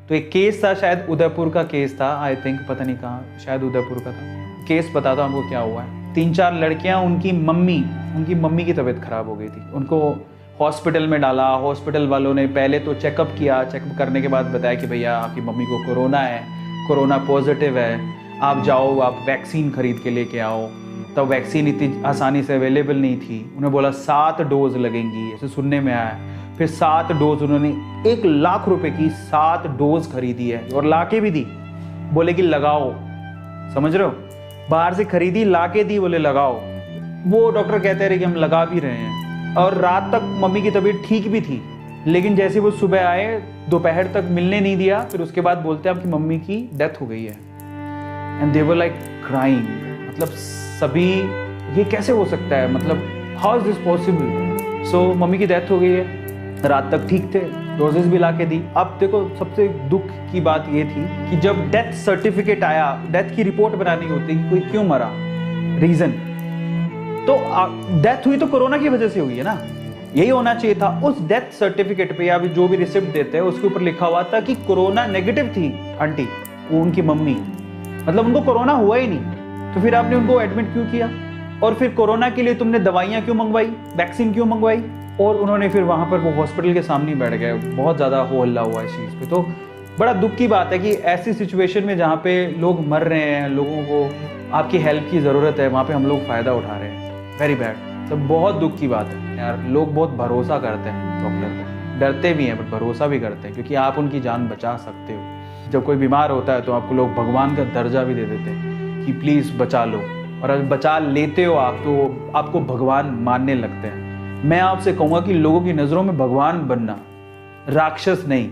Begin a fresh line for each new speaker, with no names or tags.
तो एक केस था, शायद उदयपुर का केस था, आई थिंक, पता नहीं कहाँ, शायद उदयपुर का था। केस बताता हूँ आपको क्या हुआ है। 3-4 लड़कियां, उनकी मम्मी की तबीयत खराब हो गई थी, उनको हॉस्पिटल में डाला। हॉस्पिटल वालों ने पहले तो चेकअप किया, चेकअप करने के बाद बताया कि भैया आपकी मम्मी को कोरोना है, कोरोना पॉजिटिव है, आप जाओ, आप वैक्सीन खरीद के लेके आओ। तब वैक्सीन इतनी आसानी से अवेलेबल नहीं थी। उन्हें बोला 7 डोज लगेंगी, ऐसे सुनने में आया। फिर 7 डोज, उन्होंने 1 लाख रुपए की 7 डोज खरीदी है और लाके भी दी, बोले कि लगाओ। समझ रहे हो, बाहर से खरीदी, लाके दी, बोले लगाओ। वो डॉक्टर कहते रहे कि हम लगा भी रहे हैं। और रात तक मम्मी की तबीयत ठीक भी थी, लेकिन जैसे वो सुबह आए, दोपहर तक मिलने नहीं दिया। फिर उसके बाद बोलते हैं आपकी मम्मी की डेथ हो गई है। And they were like crying. मतलब सभी, ये कैसे हो सकता है, मतलब how is this possible. So mummy की डेथ हो गई है, रात तक ठीक थे, डोजेस भी ला के दी। अब देखो, सबसे दुख की बात ये थी कि जब डेथ सर्टिफिकेट आया, डेथ की रिपोर्ट बनानी होती कि कोई क्यों मरा, रीजन, तो डेथ हुई तो कोरोना की वजह से हुई है ना, यही होना चाहिए था। उस डेथ सर्टिफिकेट पे या जो भी रिसिप्ट देते हैं उसके ऊपर लिखा हुआ था कि कोरोना नेगेटिव थी आंटी, वो उनकी मम्मी, मतलब उनको कोरोना हुआ ही नहीं। तो फिर आपने उनको एडमिट क्यों किया, और फिर कोरोना के लिए तुमने दवाइयां क्यों मंगवाई, वैक्सीन क्यों मंगवाई। और उन्होंने फिर वहां पर वो हॉस्पिटल के सामने बैठ गए। बहुत ज़्यादा हो हल्ला हुआ इस चीज़ पे। तो बड़ा दुख की बात है कि ऐसी सिचुएशन में जहाँ पे लोग मर रहे हैं, लोगों को आपकी हेल्प की ज़रूरत है, वहाँ पे हम लोग फ़ायदा उठा रहे हैं। Very bad. तो बहुत दुख की बात है यार। लोग बहुत भरोसा करते हैं डॉक्टर पे, डरते भी हैं बट भरोसा भी करते हैं, क्योंकि आप उनकी जान बचा सकते हो। जब कोई बीमार होता है तो आपको लोग भगवान का दर्जा भी दे देते हैं कि प्लीज़ बचा लो, और अगर बचा लेते हो आप तो आपको भगवान मानने लगते हैं। मैं आपसे कहूँगा कि लोगों की नज़रों में भगवान बनना, राक्षस नहीं।